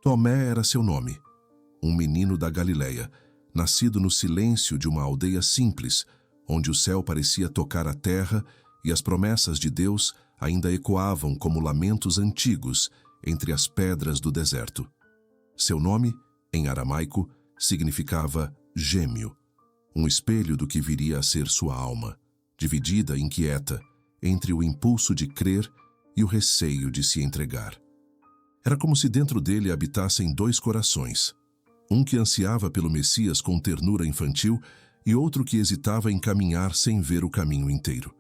Tomé era seu nome, um menino da Galileia, nascido no silêncio de uma aldeia simples, onde o céu parecia tocar a terra e as promessas de Deus ainda ecoavam como lamentos antigos entre as pedras do deserto. Seu nome, em aramaico, significava gêmeo, um espelho do que viria a ser sua alma, dividida e inquieta entre o impulso de crer e o receio de se entregar. Era como se dentro dele habitassem dois corações, um que ansiava pelo Messias com ternura infantil e outro que hesitava em caminhar sem ver o caminho inteiro.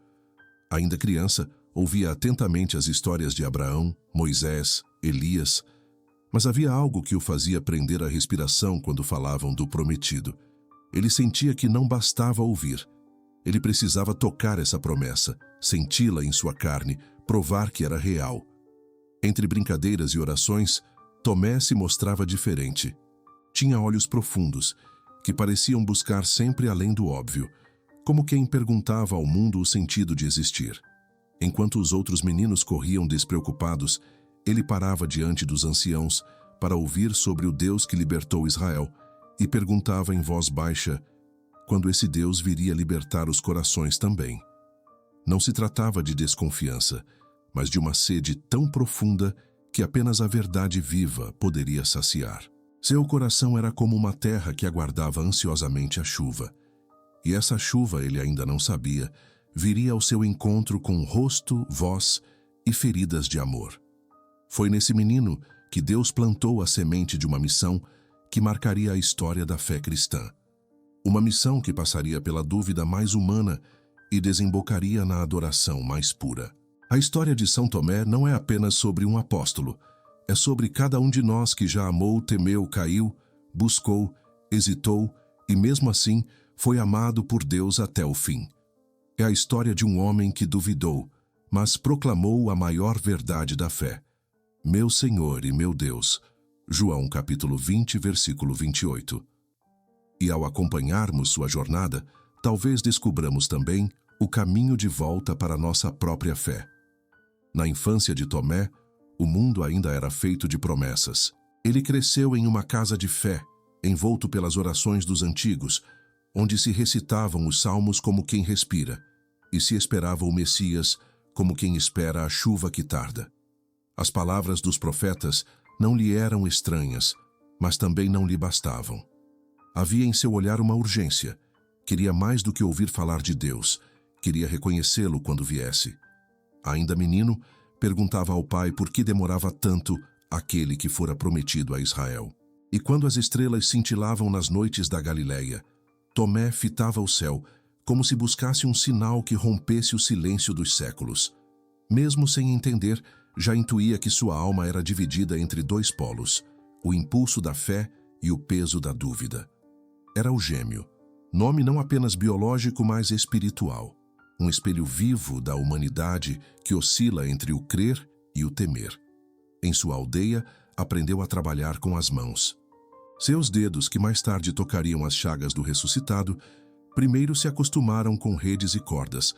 Ainda criança, ouvia atentamente as histórias de Abraão, Moisés, Elias, mas havia algo que o fazia prender a respiração quando falavam do prometido. Ele sentia que não bastava ouvir. Ele precisava tocar essa promessa, senti-la em sua carne, provar que era real. Entre brincadeiras e orações, Tomé se mostrava diferente. Tinha olhos profundos, que pareciam buscar sempre além do óbvio, como quem perguntava ao mundo o sentido de existir. Enquanto os outros meninos corriam despreocupados, ele parava diante dos anciãos para ouvir sobre o Deus que libertou Israel e perguntava em voz baixa quando esse Deus viria libertar os corações também. Não se tratava de desconfiança, mas de uma sede tão profunda que apenas a verdade viva poderia saciar. Seu coração era como uma terra que aguardava ansiosamente a chuva. E essa chuva, ele ainda não sabia, viria ao seu encontro com rosto, voz e feridas de amor. Foi nesse menino que Deus plantou a semente de uma missão que marcaria a história da fé cristã. Uma missão que passaria pela dúvida mais humana e desembocaria na adoração mais pura. A história de São Tomé não é apenas sobre um apóstolo, é sobre cada um de nós que já amou, temeu, caiu, buscou, hesitou e mesmo assim foi amado por Deus até o fim. É a história de um homem que duvidou, mas proclamou a maior verdade da fé. Meu Senhor e meu Deus. João capítulo 20, versículo 28. E ao acompanharmos sua jornada, talvez descubramos também o caminho de volta para a nossa própria fé. Na infância de Tomé, o mundo ainda era feito de promessas. Ele cresceu em uma casa de fé, envolto pelas orações dos antigos, onde se recitavam os salmos como quem respira, e se esperava o Messias como quem espera a chuva que tarda. As palavras dos profetas não lhe eram estranhas, mas também não lhe bastavam. Havia em seu olhar uma urgência. Queria mais do que ouvir falar de Deus, queria reconhecê-lo quando viesse. Ainda menino, perguntava ao pai por que demorava tanto aquele que fora prometido a Israel. E quando as estrelas cintilavam nas noites da Galileia, Tomé fitava o céu, como se buscasse um sinal que rompesse o silêncio dos séculos. Mesmo sem entender, já intuía que sua alma era dividida entre dois polos, o impulso da fé e o peso da dúvida. Era o gêmeo, nome não apenas biológico, mas espiritual, um espelho vivo da humanidade que oscila entre o crer e o temer. Em sua aldeia, aprendeu a trabalhar com as mãos. Seus dedos, que mais tarde tocariam as chagas do ressuscitado, primeiro se acostumaram com redes e cordas,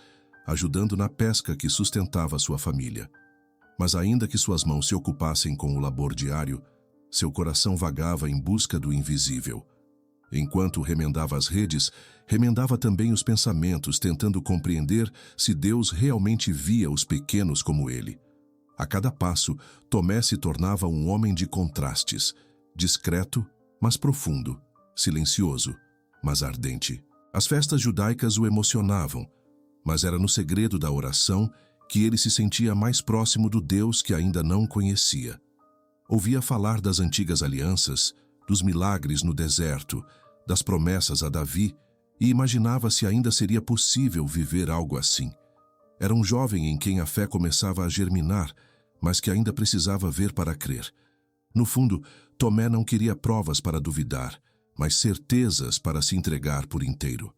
ajudando na pesca que sustentava sua família. Mas ainda que suas mãos se ocupassem com o labor diário, seu coração vagava em busca do invisível. Enquanto remendava as redes, remendava também os pensamentos, tentando compreender se Deus realmente via os pequenos como ele. A cada passo, Tomé se tornava um homem de contrastes, discreto, mas profundo, silencioso, mas ardente. As festas judaicas o emocionavam, mas era no segredo da oração que ele se sentia mais próximo do Deus que ainda não conhecia. Ouvia falar das antigas alianças, dos milagres no deserto, das promessas a Davi, e imaginava se ainda seria possível viver algo assim. Era um jovem em quem a fé começava a germinar, mas que ainda precisava ver para crer. No fundo, Tomé não queria provas para duvidar, mas certezas para se entregar por inteiro.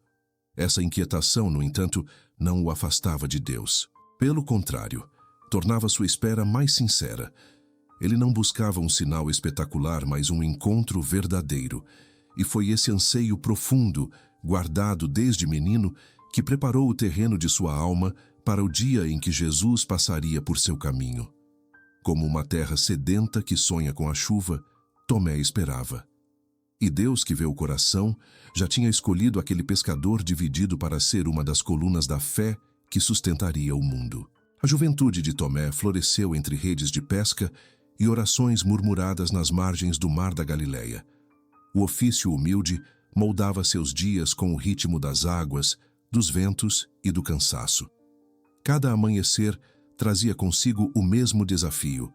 Essa inquietação, no entanto, não o afastava de Deus. Pelo contrário, tornava sua espera mais sincera. Ele não buscava um sinal espetacular, mas um encontro verdadeiro. E foi esse anseio profundo, guardado desde menino, que preparou o terreno de sua alma para o dia em que Jesus passaria por seu caminho. Como uma terra sedenta que sonha com a chuva, Tomé esperava. E Deus, que vê o coração, já tinha escolhido aquele pescador dividido para ser uma das colunas da fé que sustentaria o mundo. A juventude de Tomé floresceu entre redes de pesca e orações murmuradas nas margens do mar da Galileia. O ofício humilde moldava seus dias com o ritmo das águas, dos ventos e do cansaço. Cada amanhecer trazia consigo o mesmo desafio: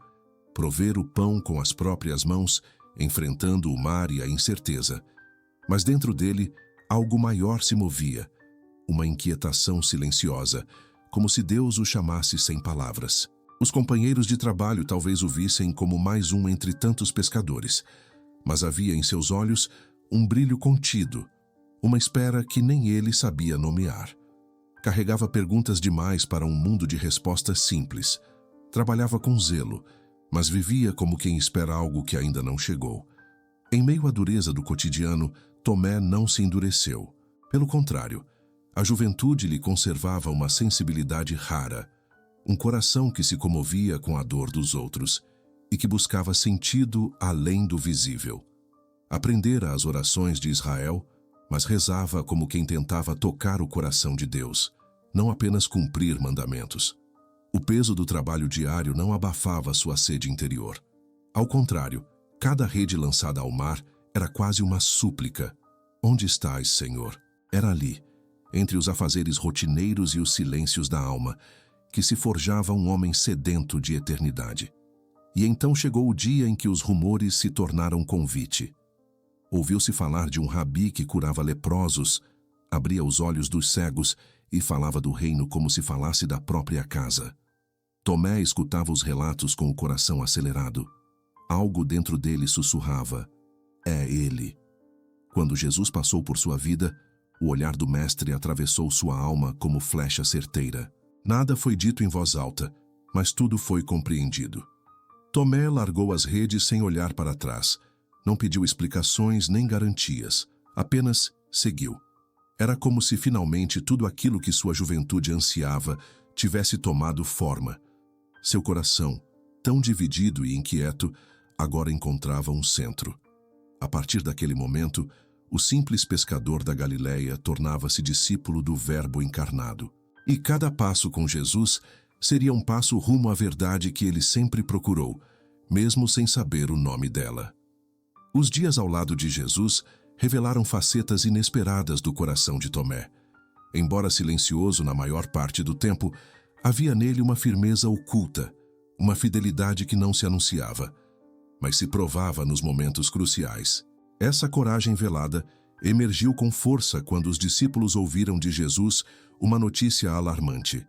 prover o pão com as próprias mãos, enfrentando o mar e a incerteza. Mas dentro dele, algo maior se movia, uma inquietação silenciosa, como se Deus o chamasse sem palavras. Os companheiros de trabalho talvez o vissem como mais um entre tantos pescadores, mas havia em seus olhos um brilho contido, uma espera que nem ele sabia nomear. Carregava perguntas demais para um mundo de respostas simples. Trabalhava com zelo, mas vivia como quem espera algo que ainda não chegou. Em meio à dureza do cotidiano, Tomé não se endureceu. Pelo contrário, a juventude lhe conservava uma sensibilidade rara, um coração que se comovia com a dor dos outros e que buscava sentido além do visível. Aprendera as orações de Israel, mas rezava como quem tentava tocar o coração de Deus, não apenas cumprir mandamentos. O peso do trabalho diário não abafava sua sede interior. Ao contrário, cada rede lançada ao mar era quase uma súplica. Onde estás, Senhor? Era ali, entre os afazeres rotineiros e os silêncios da alma, que se forjava um homem sedento de eternidade. E então chegou o dia em que os rumores se tornaram convite. Ouviu-se falar de um rabi que curava leprosos, abria os olhos dos cegos e falava do reino como se falasse da própria casa. Tomé escutava os relatos com o coração acelerado. Algo dentro dele sussurrava: é ele. Quando Jesus passou por sua vida, o olhar do mestre atravessou sua alma como flecha certeira. Nada foi dito em voz alta, mas tudo foi compreendido. Tomé largou as redes sem olhar para trás. Não pediu explicações nem garantias, apenas seguiu. Era como se finalmente tudo aquilo que sua juventude ansiava tivesse tomado forma. Seu coração, tão dividido e inquieto, agora encontrava um centro. A partir daquele momento, o simples pescador da Galileia tornava-se discípulo do Verbo encarnado. E cada passo com Jesus seria um passo rumo à verdade que ele sempre procurou, mesmo sem saber o nome dela. Os dias ao lado de Jesus revelaram facetas inesperadas do coração de Tomé. Embora silencioso na maior parte do tempo, havia nele uma firmeza oculta, uma fidelidade que não se anunciava, mas se provava nos momentos cruciais. Essa coragem velada emergiu com força quando os discípulos ouviram de Jesus uma notícia alarmante.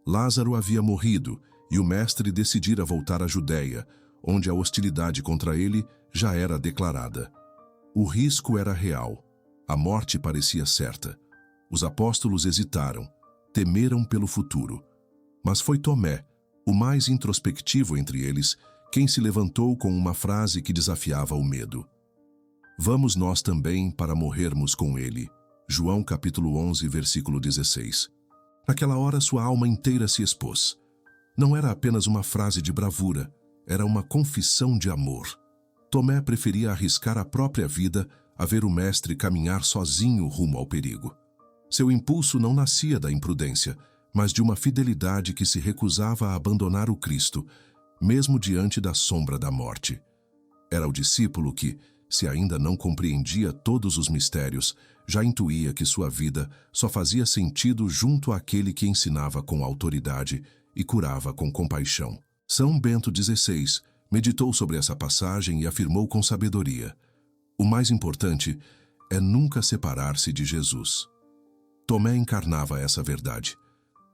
Lázaro havia morrido e o mestre decidira voltar à Judéia, onde a hostilidade contra ele já era declarada. O risco era real. A morte parecia certa. Os apóstolos hesitaram, temeram pelo futuro. Mas foi Tomé, o mais introspectivo entre eles, quem se levantou com uma frase que desafiava o medo. Vamos nós também para morrermos com ele. João capítulo 11, versículo 16. Naquela hora sua alma inteira se expôs. Não era apenas uma frase de bravura, era uma confissão de amor. Tomé preferia arriscar a própria vida a ver o mestre caminhar sozinho rumo ao perigo. Seu impulso não nascia da imprudência, mas de uma fidelidade que se recusava a abandonar o Cristo, mesmo diante da sombra da morte. Era o discípulo que, se ainda não compreendia todos os mistérios, já intuía que sua vida só fazia sentido junto àquele que ensinava com autoridade e curava com compaixão. São Bento XVI meditou sobre essa passagem e afirmou com sabedoria: o mais importante é nunca separar-se de Jesus. Tomé encarnava essa verdade.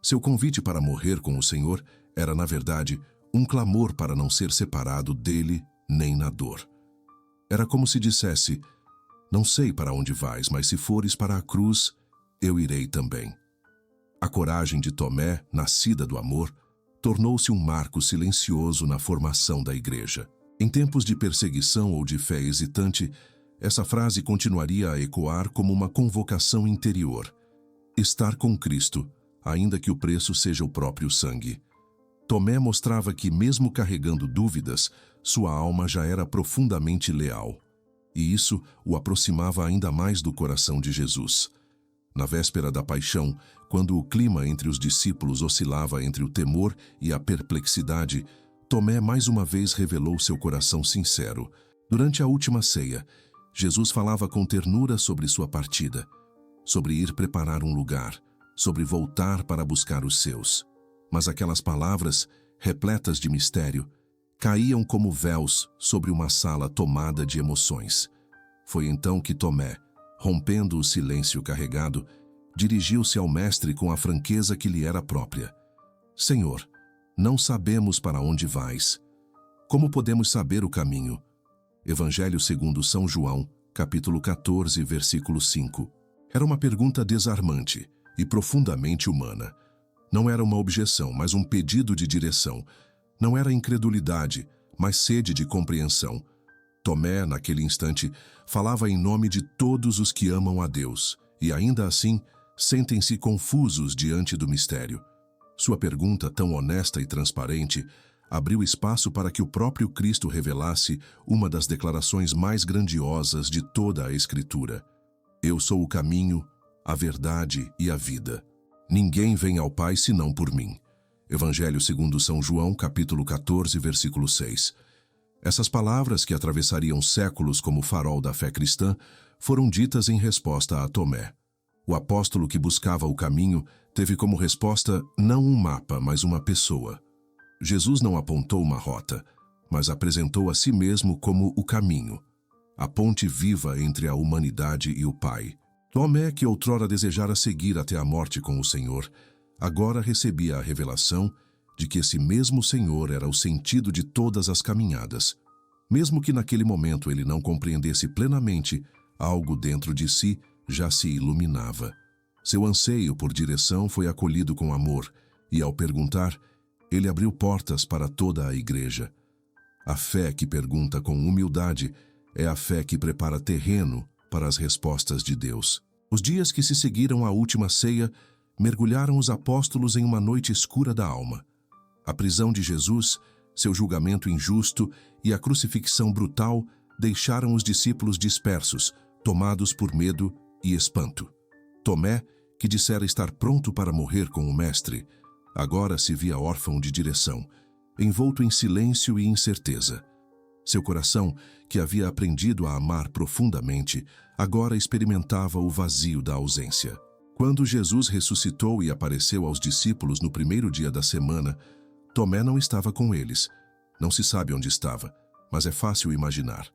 Seu convite para morrer com o Senhor era, na verdade, um clamor para não ser separado dele nem na dor. Era como se dissesse: não sei para onde vais, mas se fores para a cruz, eu irei também. A coragem de Tomé, nascida do amor, tornou-se um marco silencioso na formação da igreja. Em tempos de perseguição ou de fé hesitante, essa frase continuaria a ecoar como uma convocação interior: estar com Cristo, ainda que o preço seja o próprio sangue. Tomé mostrava que, mesmo carregando dúvidas, sua alma já era profundamente leal. E isso o aproximava ainda mais do coração de Jesus. Na véspera da paixão, quando o clima entre os discípulos oscilava entre o temor e a perplexidade, Tomé mais uma vez revelou seu coração sincero. Durante a última ceia, Jesus falava com ternura sobre sua partida, sobre ir preparar um lugar, sobre voltar para buscar os seus. Mas aquelas palavras, repletas de mistério, caíam como véus sobre uma sala tomada de emoções. Foi então que Tomé, rompendo o silêncio carregado, dirigiu-se ao mestre com a franqueza que lhe era própria. Senhor, não sabemos para onde vais. Como podemos saber o caminho? Evangelho segundo São João, capítulo 14, versículo 5. Era uma pergunta desarmante e profundamente humana. Não era uma objeção, mas um pedido de direção. Não era incredulidade, mas sede de compreensão. Tomé, naquele instante, falava em nome de todos os que amam a Deus, e ainda assim, sentem-se confusos diante do mistério. Sua pergunta, tão honesta e transparente, abriu espaço para que o próprio Cristo revelasse uma das declarações mais grandiosas de toda a Escritura. Eu sou o caminho, a verdade e a vida. Ninguém vem ao Pai senão por mim. Evangelho segundo São João, capítulo 14, versículo 6. Essas palavras, que atravessariam séculos como farol da fé cristã, foram ditas em resposta a Tomé. O apóstolo que buscava o caminho teve como resposta não um mapa, mas uma pessoa. Jesus não apontou uma rota, mas apresentou a si mesmo como o caminho, a ponte viva entre a humanidade e o Pai. Tomé, que outrora desejara seguir até a morte com o Senhor, agora recebia a revelação de que esse mesmo Senhor era o sentido de todas as caminhadas. Mesmo que naquele momento ele não compreendesse plenamente, algo dentro de si já se iluminava. Seu anseio por direção foi acolhido com amor, e ao perguntar, ele abriu portas para toda a igreja. A fé que pergunta com humildade é a fé que prepara terreno para as respostas de Deus. Os dias que se seguiram à última ceia mergulharam os apóstolos em uma noite escura da alma. A prisão de Jesus, seu julgamento injusto e a crucifixão brutal deixaram os discípulos dispersos, tomados por medo e espanto. Tomé, que dissera estar pronto para morrer com o Mestre, agora se via órfão de direção, envolto em silêncio e incerteza. Seu coração, que havia aprendido a amar profundamente, agora experimentava o vazio da ausência. Quando Jesus ressuscitou e apareceu aos discípulos no primeiro dia da semana, Tomé não estava com eles. Não se sabe onde estava, mas é fácil imaginar.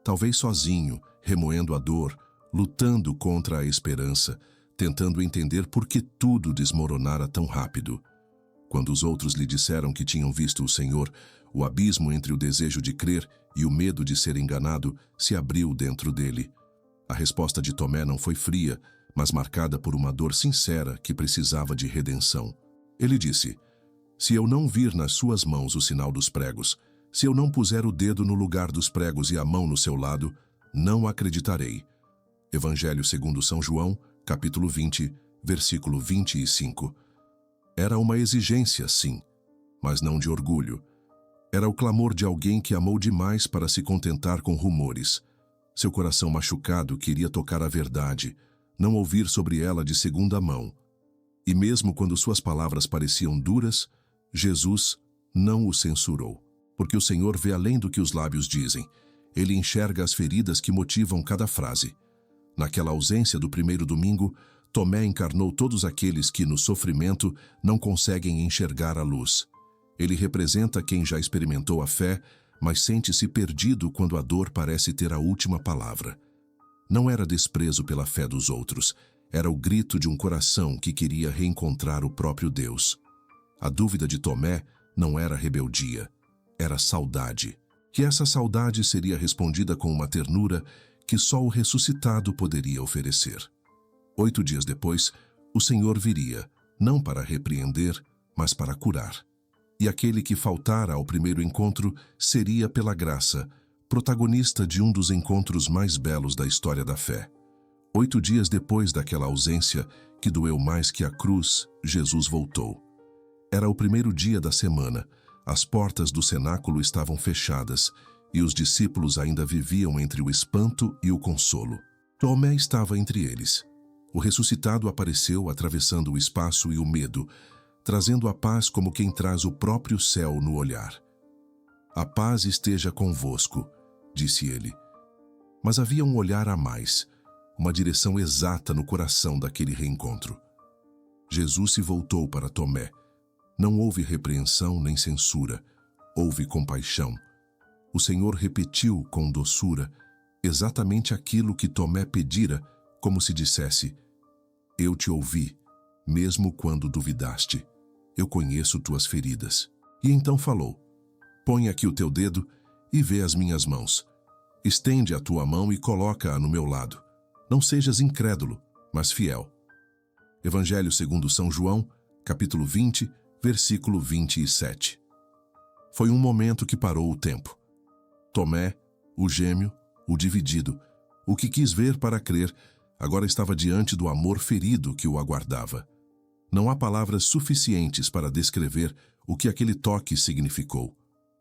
Talvez sozinho, remoendo a dor, lutando contra a esperança, tentando entender por que tudo desmoronara tão rápido. Quando os outros lhe disseram que tinham visto o Senhor, o abismo entre o desejo de crer e o medo de ser enganado se abriu dentro dele. A resposta de Tomé não foi fria, mas marcada por uma dor sincera que precisava de redenção. Ele disse: se eu não vir nas suas mãos o sinal dos pregos, se eu não puser o dedo no lugar dos pregos e a mão no seu lado, não acreditarei. Evangelho segundo São João, capítulo 20, versículo 25. Era uma exigência, sim, mas não de orgulho. Era o clamor de alguém que amou demais para se contentar com rumores. Seu coração machucado queria tocar a verdade, não ouvir sobre ela de segunda mão. E mesmo quando suas palavras pareciam duras, Jesus não o censurou, porque o Senhor vê além do que os lábios dizem. Ele enxerga as feridas que motivam cada frase. Naquela ausência do primeiro domingo, Tomé encarnou todos aqueles que, no sofrimento, não conseguem enxergar a luz. Ele representa quem já experimentou a fé, mas sente-se perdido quando a dor parece ter a última palavra. Não era desprezo pela fé dos outros, era o grito de um coração que queria reencontrar o próprio Deus. A dúvida de Tomé não era rebeldia, era saudade. Que essa saudade seria respondida com uma ternura que só o ressuscitado poderia oferecer. 8 dias depois, o Senhor viria, não para repreender, mas para curar. E aquele que faltara ao primeiro encontro seria, pela graça, protagonista de um dos encontros mais belos da história da fé. 8 dias depois daquela ausência, que doeu mais que a cruz, Jesus voltou. Era o primeiro dia da semana. As portas do cenáculo estavam fechadas e os discípulos ainda viviam entre o espanto e o consolo. Tomé estava entre eles. O ressuscitado apareceu atravessando o espaço e o medo, trazendo a paz como quem traz o próprio céu no olhar. A paz esteja convosco, disse ele. Mas havia um olhar a mais, uma direção exata no coração daquele reencontro. Jesus se voltou para Tomé. Não houve repreensão nem censura, houve compaixão. O Senhor repetiu com doçura exatamente aquilo que Tomé pedira, como se dissesse: eu te ouvi, mesmo quando duvidaste. Eu conheço tuas feridas. E então falou: põe aqui o teu dedo e vê as minhas mãos. Estende a tua mão e coloca-a no meu lado. Não sejas incrédulo, mas fiel. Evangelho segundo São João, capítulo 20, versículo 27. Foi um momento que parou o tempo. Tomé, o gêmeo, o dividido, o que quis ver para crer, agora estava diante do amor ferido que o aguardava. Não há palavras suficientes para descrever o que aquele toque significou.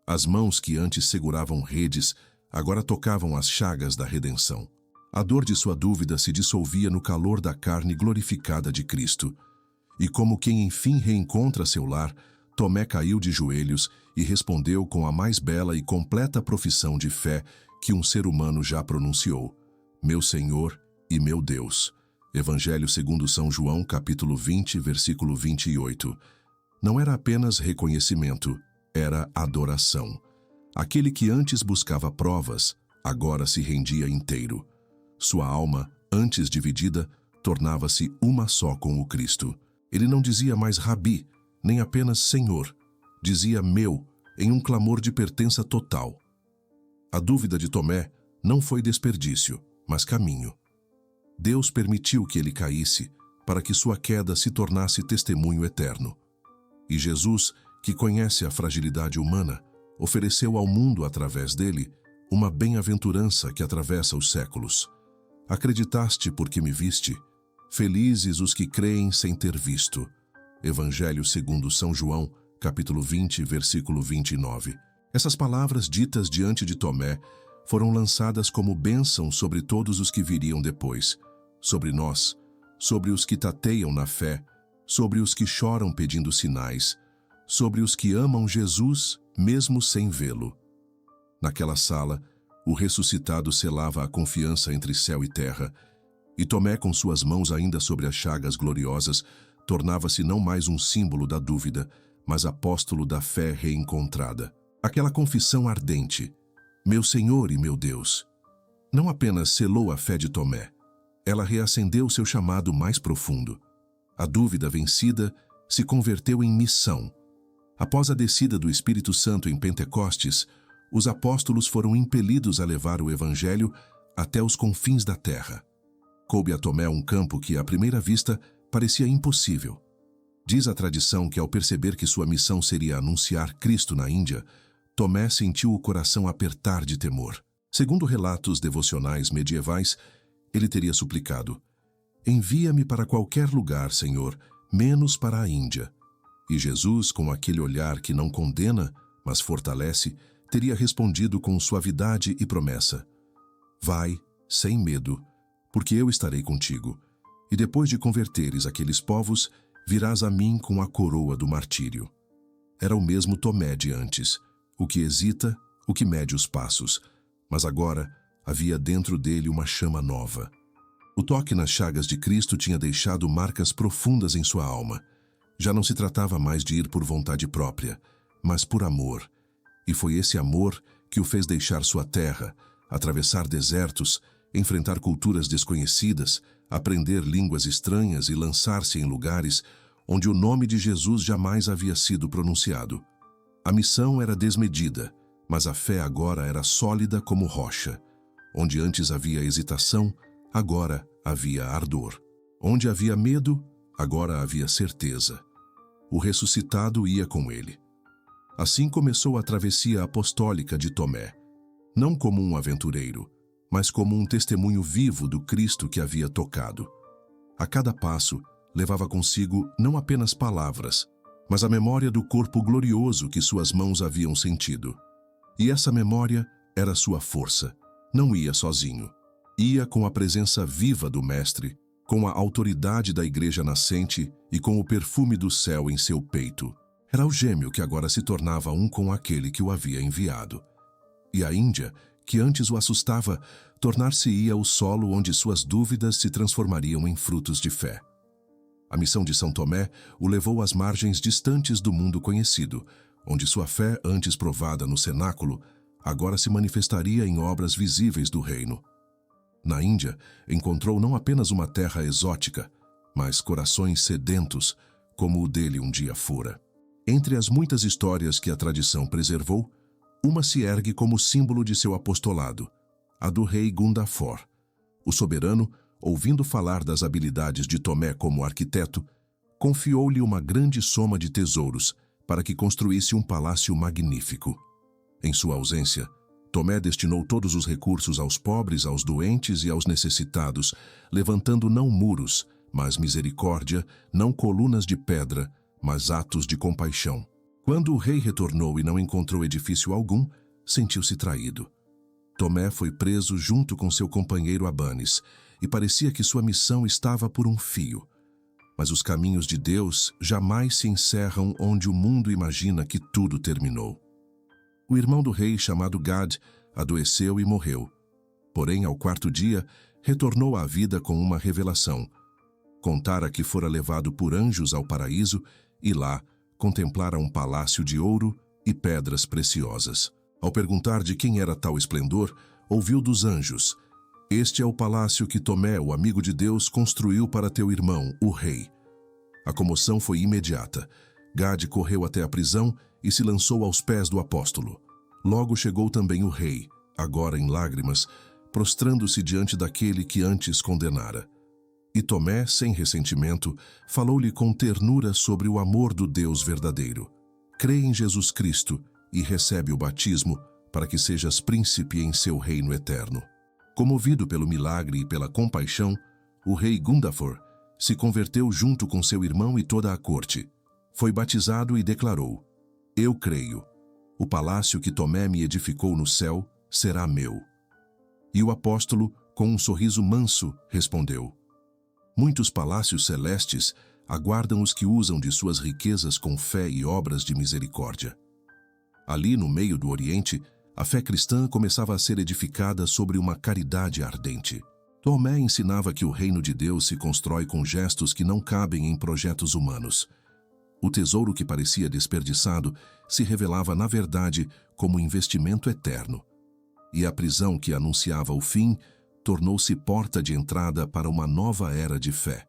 As mãos que antes seguravam redes, agora tocavam as chagas da redenção. A dor de sua dúvida se dissolvia no calor da carne glorificada de Cristo. E como quem enfim reencontra seu lar, Tomé caiu de joelhos e respondeu com a mais bela e completa profissão de fé que um ser humano já pronunciou: meu Senhor e meu Deus. Evangelho segundo São João, capítulo 20, versículo 28. Não era apenas reconhecimento, era adoração. Aquele que antes buscava provas, agora se rendia inteiro. Sua alma, antes dividida, tornava-se uma só com o Cristo. Ele não dizia mais Rabi, nem apenas Senhor. Dizia meu, em um clamor de pertença total. A dúvida de Tomé não foi desperdício, mas caminho. Deus permitiu que ele caísse para que sua queda se tornasse testemunho eterno. E Jesus, que conhece a fragilidade humana, ofereceu ao mundo através dele uma bem-aventurança que atravessa os séculos. Acreditaste porque me viste? Felizes os que creem sem ter visto. Evangelho segundo São João, capítulo 20, versículo 29. Essas palavras ditas diante de Tomé foram lançadas como bênção sobre todos os que viriam depois, sobre nós, sobre os que tateiam na fé, sobre os que choram pedindo sinais, sobre os que amam Jesus mesmo sem vê-lo. Naquela sala, o ressuscitado selava a confiança entre céu e terra, e Tomé, com suas mãos ainda sobre as chagas gloriosas, tornava-se não mais um símbolo da dúvida, mas apóstolo da fé reencontrada. Aquela confissão ardente: meu Senhor e meu Deus, não apenas selou a fé de Tomé, ela reacendeu seu chamado mais profundo. A dúvida vencida se converteu em missão. Após a descida do Espírito Santo em Pentecostes, os apóstolos foram impelidos a levar o Evangelho até os confins da terra. Coube a Tomé um campo que, à primeira vista, parecia impossível. Diz a tradição que, ao perceber que sua missão seria anunciar Cristo na Índia, Tomé sentiu o coração apertar de temor. Segundo relatos devocionais medievais, ele teria suplicado: envia-me para qualquer lugar, Senhor, menos para a Índia. E Jesus, com aquele olhar que não condena, mas fortalece, teria respondido com suavidade e promessa: vai, sem medo, porque eu estarei contigo, e depois de converteres aqueles povos, virás a mim com a coroa do martírio. Era o mesmo Tomé de antes, o que hesita, o que mede os passos, mas agora havia dentro dele uma chama nova. O toque nas chagas de Cristo tinha deixado marcas profundas em sua alma. Já não se tratava mais de ir por vontade própria, mas por amor. E foi esse amor que o fez deixar sua terra, atravessar desertos, enfrentar culturas desconhecidas, aprender línguas estranhas e lançar-se em lugares onde o nome de Jesus jamais havia sido pronunciado. A missão era desmedida, mas a fé agora era sólida como rocha. Onde antes havia hesitação, agora havia ardor. Onde havia medo, agora havia certeza. O ressuscitado ia com ele. Assim começou a travessia apostólica de Tomé, não como um aventureiro, mas como um testemunho vivo do Cristo que havia tocado. A cada passo, levava consigo não apenas palavras, mas a memória do corpo glorioso que suas mãos haviam sentido. E essa memória era sua força. Não ia sozinho. Ia com a presença viva do Mestre, com a autoridade da igreja nascente e com o perfume do céu em seu peito. Era o gêmeo que agora se tornava um com aquele que o havia enviado. E a Índia, que antes o assustava, tornar-se-ia o solo onde suas dúvidas se transformariam em frutos de fé. A missão de São Tomé o levou às margens distantes do mundo conhecido, onde sua fé, antes provada no cenáculo, agora se manifestaria em obras visíveis do reino. Na Índia, encontrou não apenas uma terra exótica, mas corações sedentos, como o dele um dia fora. Entre as muitas histórias que a tradição preservou, uma se ergue como símbolo de seu apostolado, a do rei Gundafor. O soberano, ouvindo falar das habilidades de Tomé como arquiteto, confiou-lhe uma grande soma de tesouros para que construísse um palácio magnífico. Em sua ausência, Tomé destinou todos os recursos aos pobres, aos doentes e aos necessitados, levantando não muros, mas misericórdia, não colunas de pedra, mas atos de compaixão. Quando o rei retornou e não encontrou edifício algum, sentiu-se traído. Tomé foi preso junto com seu companheiro Abanes, e parecia que sua missão estava por um fio. Mas os caminhos de Deus jamais se encerram onde o mundo imagina que tudo terminou. O irmão do rei, chamado Gad, adoeceu e morreu. Porém, ao quarto dia, retornou à vida com uma revelação. Contara que fora levado por anjos ao paraíso e lá contemplara um palácio de ouro e pedras preciosas. Ao perguntar de quem era tal esplendor, ouviu dos anjos: "Este é o palácio que Tomé, o amigo de Deus, construiu para teu irmão, o rei." A comoção foi imediata. Gad correu até a prisão e se lançou aos pés do apóstolo. Logo chegou também o rei, agora em lágrimas, prostrando-se diante daquele que antes condenara. E Tomé, sem ressentimento, falou-lhe com ternura sobre o amor do Deus verdadeiro. "Crê em Jesus Cristo e recebe o batismo, para que sejas príncipe em seu reino eterno." Comovido pelo milagre e pela compaixão, o rei Gundafor se converteu junto com seu irmão e toda a corte. Foi batizado e declarou: "Eu creio. O palácio que Tomé me edificou no céu será meu." E o apóstolo, com um sorriso manso, respondeu: "Muitos palácios celestes aguardam os que usam de suas riquezas com fé e obras de misericórdia." Ali, no meio do Oriente, a fé cristã começava a ser edificada sobre uma caridade ardente. Tomé ensinava que o reino de Deus se constrói com gestos que não cabem em projetos humanos. O tesouro que parecia desperdiçado se revelava, na verdade, como investimento eterno. E a prisão que anunciava o fim tornou-se porta de entrada para uma nova era de fé.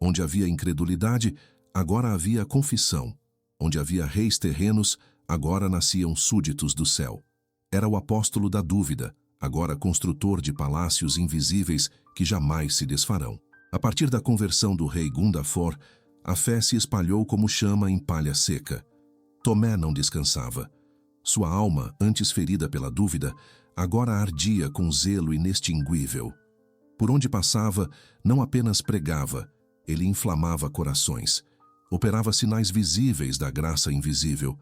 Onde havia incredulidade, agora havia confissão. Onde havia reis terrenos, agora nasciam súditos do céu. Era o apóstolo da dúvida, agora construtor de palácios invisíveis que jamais se desfarão. A partir da conversão do rei Gundafor, a fé se espalhou como chama em palha seca. Tomé não descansava. Sua alma, antes ferida pela dúvida, agora ardia com zelo inextinguível. Por onde passava, não apenas pregava, ele inflamava corações. Operava sinais visíveis da graça invisível,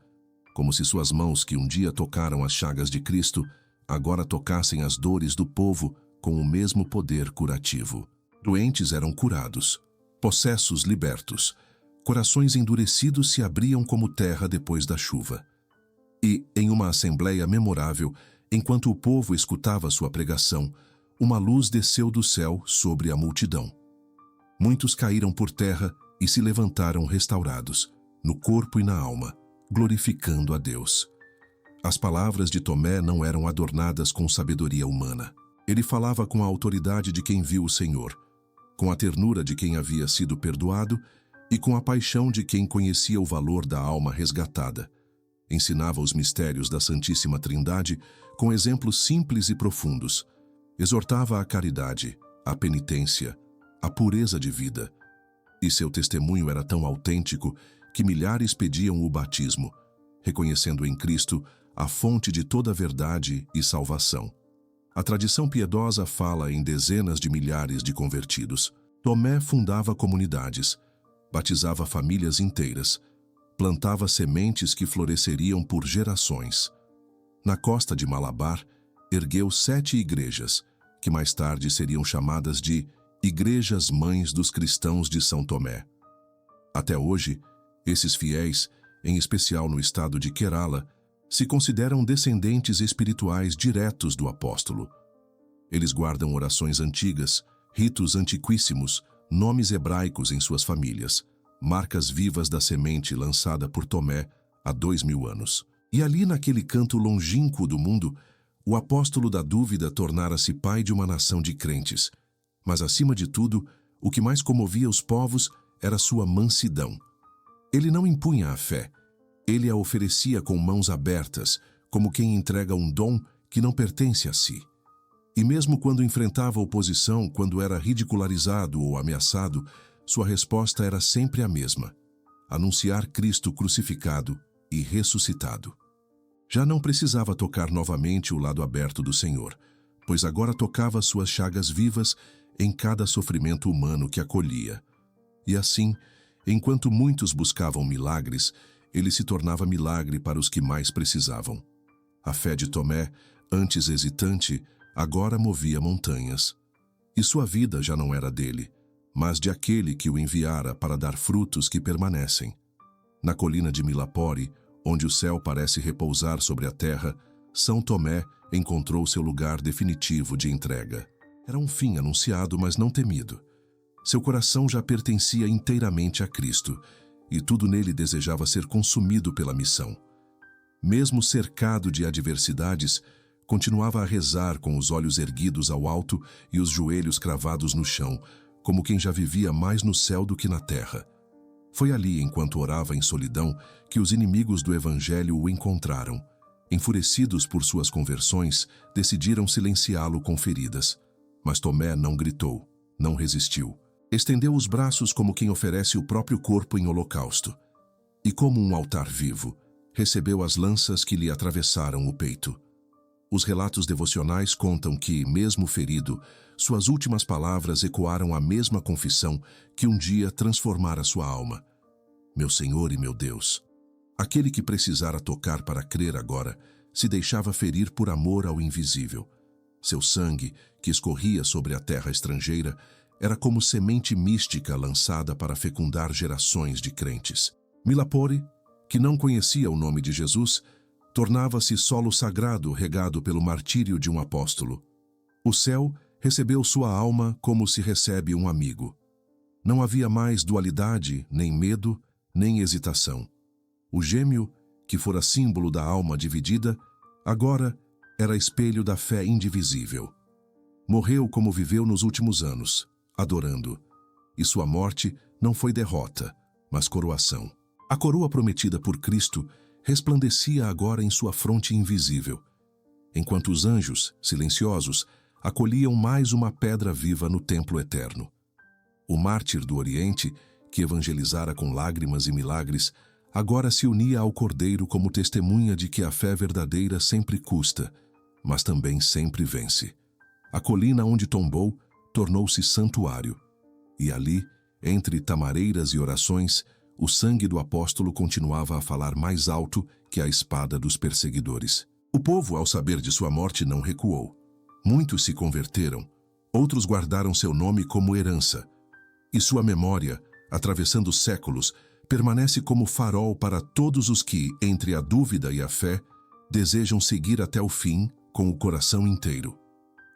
como se suas mãos que um dia tocaram as chagas de Cristo, agora tocassem as dores do povo com o mesmo poder curativo. Doentes eram curados, possessos libertos, corações endurecidos se abriam como terra depois da chuva. E, em uma assembleia memorável, enquanto o povo escutava sua pregação, uma luz desceu do céu sobre a multidão. Muitos caíram por terra e se levantaram restaurados, no corpo e na alma, glorificando a Deus. As palavras de Tomé não eram adornadas com sabedoria humana. Ele falava com a autoridade de quem viu o Senhor, com a ternura de quem havia sido perdoado e com a paixão de quem conhecia o valor da alma resgatada. Ensinava os mistérios da Santíssima Trindade com exemplos simples e profundos. Exortava a caridade, a penitência, a pureza de vida. E seu testemunho era tão autêntico que milhares pediam o batismo, reconhecendo em Cristo a fonte de toda verdade e salvação. A tradição piedosa fala em dezenas de milhares de convertidos. Tomé fundava comunidades, batizava famílias inteiras, plantava sementes que floresceriam por gerações. Na costa de Malabar, ergueu 7 igrejas, que mais tarde seriam chamadas de Igrejas Mães dos Cristãos de São Tomé. Até hoje, esses fiéis, em especial no estado de Kerala, se consideram descendentes espirituais diretos do apóstolo. Eles guardam orações antigas, ritos antiquíssimos, nomes hebraicos em suas famílias, marcas vivas da semente lançada por Tomé há 2000 anos. E ali naquele canto longínquo do mundo, o apóstolo da dúvida tornara-se pai de uma nação de crentes. Mas acima de tudo, o que mais comovia os povos era sua mansidão. Ele não impunha a fé, ele a oferecia com mãos abertas, como quem entrega um dom que não pertence a si. E mesmo quando enfrentava oposição, quando era ridicularizado ou ameaçado, sua resposta era sempre a mesma: anunciar Cristo crucificado e ressuscitado. Já não precisava tocar novamente o lado aberto do Senhor, pois agora tocava suas chagas vivas em cada sofrimento humano que acolhia. E assim, enquanto muitos buscavam milagres, ele se tornava milagre para os que mais precisavam. A fé de Tomé, antes hesitante, agora movia montanhas. E sua vida já não era dele, mas de aquele que o enviara para dar frutos que permanecem. Na colina de Milapore, onde o céu parece repousar sobre a terra, São Tomé encontrou seu lugar definitivo de entrega. Era um fim anunciado, mas não temido. Seu coração já pertencia inteiramente a Cristo, e tudo nele desejava ser consumido pela missão. Mesmo cercado de adversidades, continuava a rezar com os olhos erguidos ao alto e os joelhos cravados no chão, como quem já vivia mais no céu do que na terra. Foi ali, enquanto orava em solidão, que os inimigos do Evangelho o encontraram. Enfurecidos por suas conversões, decidiram silenciá-lo com feridas. Mas Tomé não gritou, não resistiu. Estendeu os braços como quem oferece o próprio corpo em holocausto. E como um altar vivo, recebeu as lanças que lhe atravessaram o peito. Os relatos devocionais contam que, mesmo ferido, suas últimas palavras ecoaram a mesma confissão que um dia transformara sua alma. Meu Senhor e meu Deus. Aquele que precisara tocar para crer agora, se deixava ferir por amor ao invisível. Seu sangue, que escorria sobre a terra estrangeira, era como semente mística lançada para fecundar gerações de crentes. Milapore, que não conhecia o nome de Jesus, tornava-se solo sagrado regado pelo martírio de um apóstolo. O céu recebeu sua alma como se recebe um amigo. Não havia mais dualidade, nem medo, nem hesitação. O gêmeo, que fora símbolo da alma dividida, agora era espelho da fé indivisível. Morreu como viveu nos últimos anos, adorando. E sua morte não foi derrota, mas coroação. A coroa prometida por Cristo resplandecia agora em sua fronte invisível, enquanto os anjos, silenciosos, acolhiam mais uma pedra viva no templo eterno. O mártir do Oriente, que evangelizara com lágrimas e milagres, agora se unia ao Cordeiro como testemunha de que a fé verdadeira sempre custa, mas também sempre vence. A colina onde tombou tornou-se santuário, e ali, entre tamareiras e orações, o sangue do apóstolo continuava a falar mais alto que a espada dos perseguidores. O povo, ao saber de sua morte, não recuou. Muitos se converteram, outros guardaram seu nome como herança, e sua memória, atravessando séculos, permanece como farol para todos os que, entre a dúvida e a fé, desejam seguir até o fim com o coração inteiro.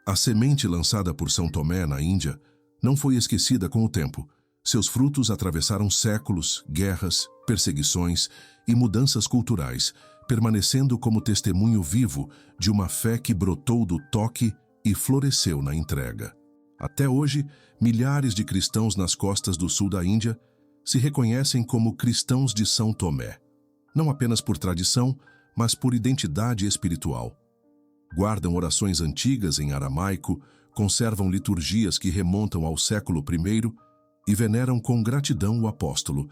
A semente lançada por São Tomé na Índia não foi esquecida com o tempo. Seus frutos atravessaram séculos, guerras, perseguições e mudanças culturais, permanecendo como testemunho vivo de uma fé que brotou do toque e floresceu na entrega. Até hoje, milhares de cristãos nas costas do sul da Índia se reconhecem como cristãos de São Tomé, não apenas por tradição, mas por identidade espiritual. Guardam orações antigas em aramaico, conservam liturgias que remontam ao século I e veneram com gratidão o apóstolo,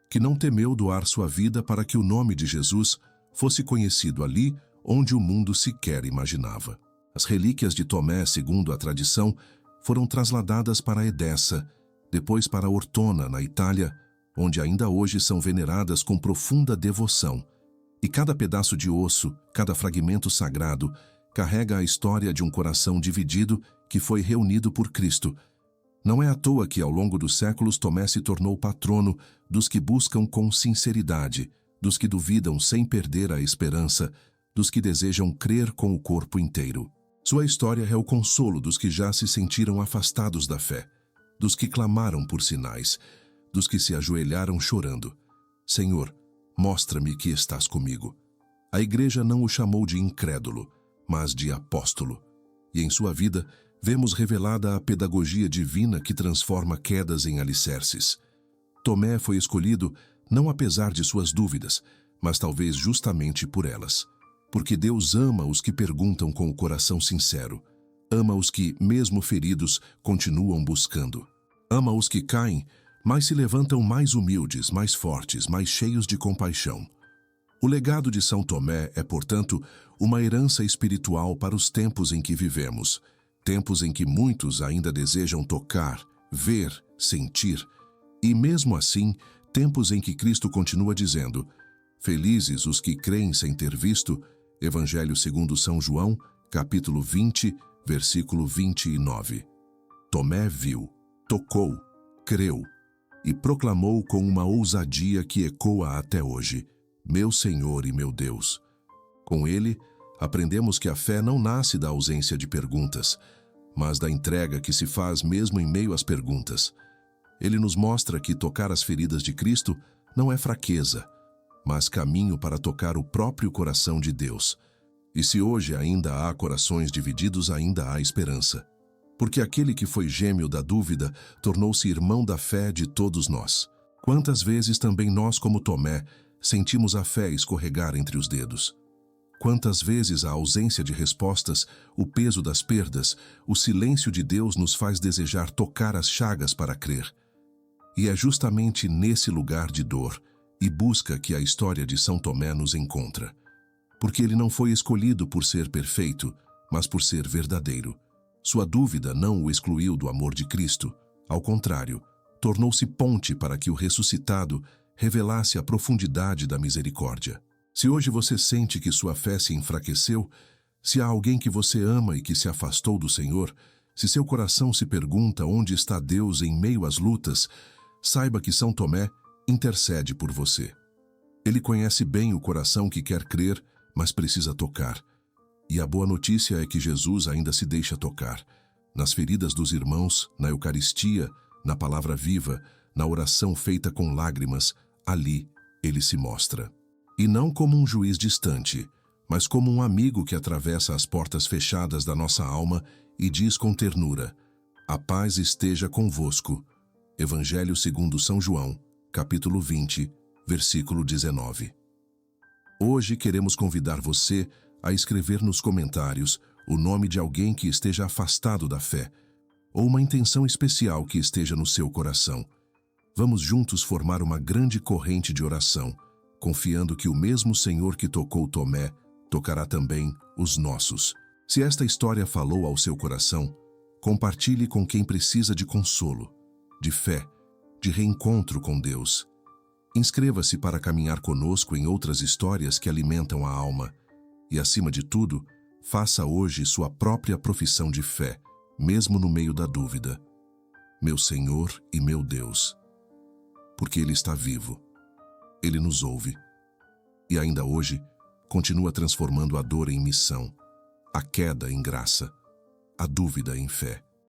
que não temeu doar sua vida para que o nome de Jesus fosse conhecido ali onde o mundo sequer imaginava. As relíquias de Tomé, segundo a tradição, foram trasladadas para Edessa, depois para Ortona, na Itália, onde ainda hoje são veneradas com profunda devoção. E cada pedaço de osso, cada fragmento sagrado, carrega a história de um coração dividido que foi reunido por Cristo. Não é à toa que, ao longo dos séculos, Tomé se tornou patrono dos que buscam com sinceridade, dos que duvidam sem perder a esperança, dos que desejam crer com o corpo inteiro. Sua história é o consolo dos que já se sentiram afastados da fé, dos que clamaram por sinais, dos que se ajoelharam chorando. Senhor, mostra-me que estás comigo. A igreja não o chamou de incrédulo, mas de apóstolo. E em sua vida, vemos revelada a pedagogia divina que transforma quedas em alicerces. Tomé foi escolhido não apesar de suas dúvidas, mas talvez justamente por elas. Porque Deus ama os que perguntam com o coração sincero. Ama os que, mesmo feridos, continuam buscando. Ama os que caem, mas se levantam mais humildes, mais fortes, mais cheios de compaixão. O legado de São Tomé é, portanto, uma herança espiritual para os tempos em que vivemos. Tempos em que muitos ainda desejam tocar, ver, sentir. E mesmo assim, tempos em que Cristo continua dizendo: felizes os que creem sem ter visto. Evangelho segundo São João, capítulo 20, versículo 29. Tomé viu, tocou, creu e proclamou com uma ousadia que ecoa até hoje: meu Senhor e meu Deus. Com ele, aprendemos que a fé não nasce da ausência de perguntas, mas da entrega que se faz mesmo em meio às perguntas. Ele nos mostra que tocar as feridas de Cristo não é fraqueza, mas caminho para tocar o próprio coração de Deus. E se hoje ainda há corações divididos, ainda há esperança. Porque aquele que foi gêmeo da dúvida tornou-se irmão da fé de todos nós. Quantas vezes também nós, como Tomé, sentimos a fé escorregar entre os dedos? Quantas vezes a ausência de respostas, o peso das perdas, o silêncio de Deus nos faz desejar tocar as chagas para crer? E é justamente nesse lugar de dor e busca que a história de São Tomé nos encontra. Porque ele não foi escolhido por ser perfeito, mas por ser verdadeiro. Sua dúvida não o excluiu do amor de Cristo. Ao contrário, tornou-se ponte para que o ressuscitado revelasse a profundidade da misericórdia. Se hoje você sente que sua fé se enfraqueceu, se há alguém que você ama e que se afastou do Senhor, se seu coração se pergunta onde está Deus em meio às lutas, saiba que São Tomé intercede por você. Ele conhece bem o coração que quer crer, mas precisa tocar. E a boa notícia é que Jesus ainda se deixa tocar. Nas feridas dos irmãos, na Eucaristia, na palavra viva, na oração feita com lágrimas, ali ele se mostra. E não como um juiz distante, mas como um amigo que atravessa as portas fechadas da nossa alma e diz com ternura: a paz esteja convosco. Evangelho segundo São João, capítulo 20, versículo 19. Hoje queremos convidar você a escrever nos comentários o nome de alguém que esteja afastado da fé, ou uma intenção especial que esteja no seu coração. Vamos juntos formar uma grande corrente de oração, confiando que o mesmo Senhor que tocou Tomé tocará também os nossos. Se esta história falou ao seu coração, compartilhe com quem precisa de consolo, de fé, de reencontro com Deus. Inscreva-se para caminhar conosco em outras histórias que alimentam a alma. E, acima de tudo, faça hoje sua própria profissão de fé, mesmo no meio da dúvida. Meu Senhor e meu Deus. Porque Ele está vivo. Ele nos ouve. E ainda hoje, continua transformando a dor em missão, a queda em graça, a dúvida em fé.